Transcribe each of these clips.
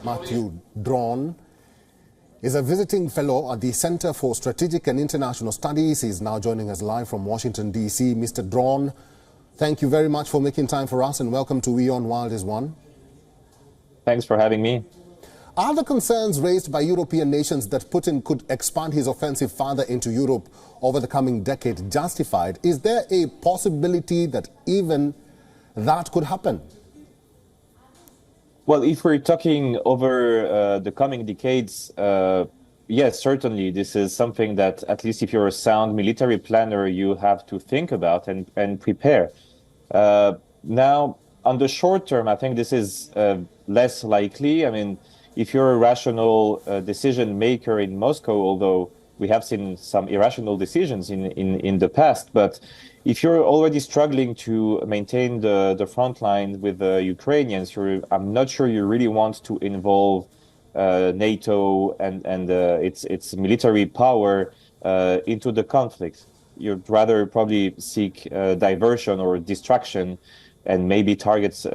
Matthew Drawn is a visiting fellow at the Center for Strategic and International Studies. He's now joining us live from Washington, D.C. Mr. Drawn, thank you very much for making time for us and welcome to WION Wild is One. Thanks for having me. Are the concerns raised by European nations that Putin could expand his offensive further into Europe over the coming decade justified? Is there a possibility that even that could happen? Well, if we're talking over the coming decades, yes, certainly this is something that, at least if you're a sound military planner, you have to think about and prepare. Now, on the short term, I think this is less likely. I mean, if you're a rational decision maker in Moscow, although we have seen some irrational decisions in the past, but if you're already struggling to maintain the front line with the Ukrainians, I'm not sure you really want to involve NATO and its military power into the conflict. You'd rather probably seek diversion or distraction and maybe targets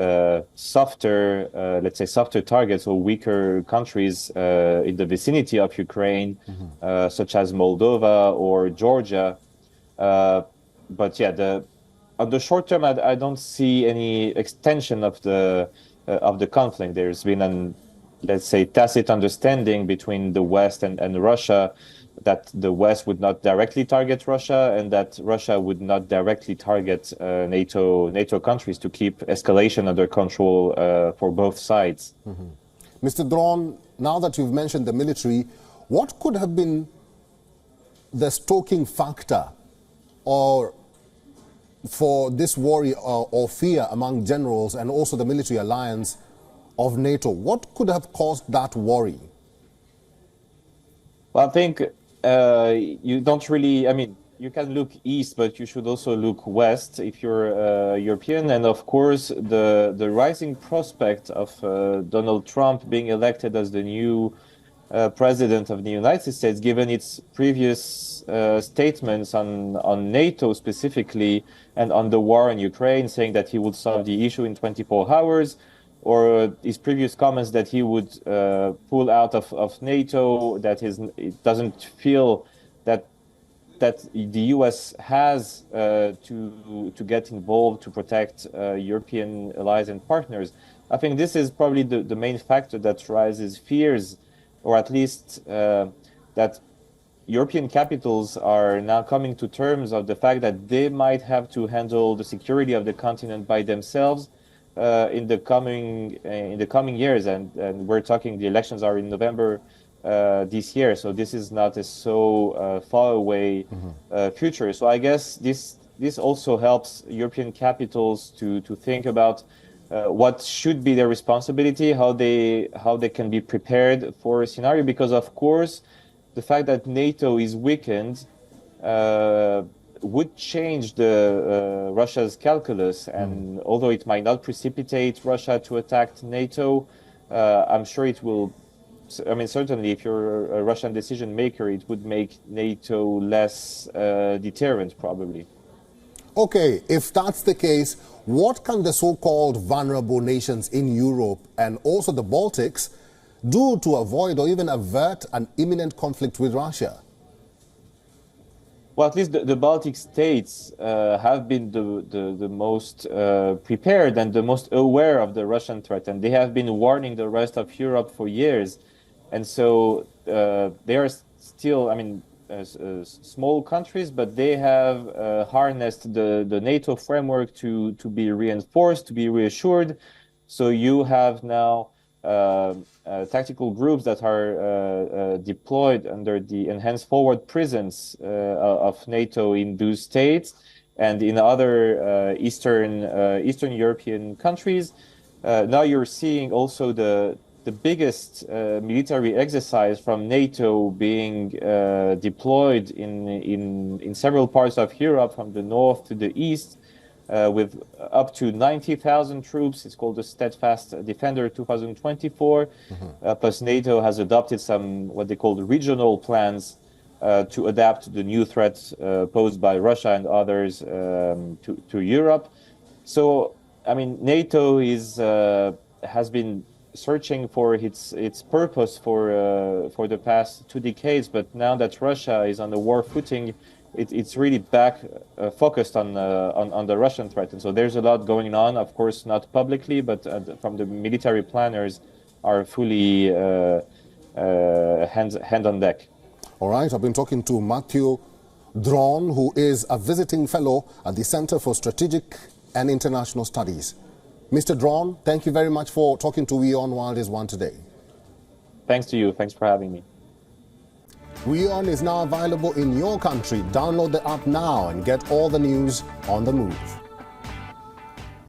softer, let's say softer targets or weaker countries in the vicinity of Ukraine, such as Moldova or Georgia. But yeah, on the short term, I don't see any extension of the conflict. There's been let's say, tacit understanding between the West and Russia that the West would not directly target Russia and that Russia would not directly target NATO countries to keep escalation under control for both sides. Mr. Drawn, now that you've mentioned the military, what could have been the stoking factor or for this worry or fear among generals and also the military alliance of NATO? What could have caused that worry? Well, I think you don't really, I mean, you can look east, but you should also look west if you're European. And of course, the rising prospect of Donald Trump being elected as the new president of the United States, given its previous statements on NATO specifically and on the war in Ukraine, saying that he would solve the issue in 24 hours, or his previous comments that he would pull out of NATO, that it doesn't feel that the US has to get involved to protect European allies and partners. I think this is probably the main factor that raises fears, or at least that European capitals are now coming to terms of the fact that they might have to handle the security of the continent by themselves in the coming years, and we're talking the elections are in November this year, so this is not a so far away future. So I guess this also helps European capitals to think about what should be their responsibility, how they can be prepared for a scenario, because of course the fact that NATO is weakened would change Russia's calculus, and although it might not precipitate Russia to attack NATO, I'm sure it will. I mean, certainly, if you're a Russian decision maker, it would make NATO less deterrent, probably. Okay, if that's the case, what can the so-called vulnerable nations in Europe and also the Baltics do to avoid or even avert an imminent conflict with Russia? Well, at least the Baltic states have been the most prepared and the most aware of the Russian threat, and they have been warning the rest of Europe for years. And so they are still, I mean, small countries, but they have harnessed the NATO framework to be reinforced, to be reassured. So you have now tactical groups that are deployed under the enhanced forward presence of NATO in those states and in other Eastern European countries. Now you're seeing also the biggest military exercise from NATO being deployed in several parts of Europe, from the north to the east, with up to 90,000 troops. It's called the Steadfast Defender 2024. Plus NATO has adopted some what they call the regional plans to adapt to the new threats posed by Russia and others to Europe. So, I mean, NATO has been searching for its purpose for the past 2 decades, but now that Russia is on the war footing, it's really back focused on the Russian threat. And so there's a lot going on, of course, not publicly, but from the military planners are fully hand on deck. All right, I've been talking to Matthew Dron, who is a visiting fellow at the Center for Strategic and International Studies. Mr. Dron, thank you very much for talking to WION World is One today. Thanks to you. Thanks for having me. WION is now available in your country. Download the app now and get all the news on the move.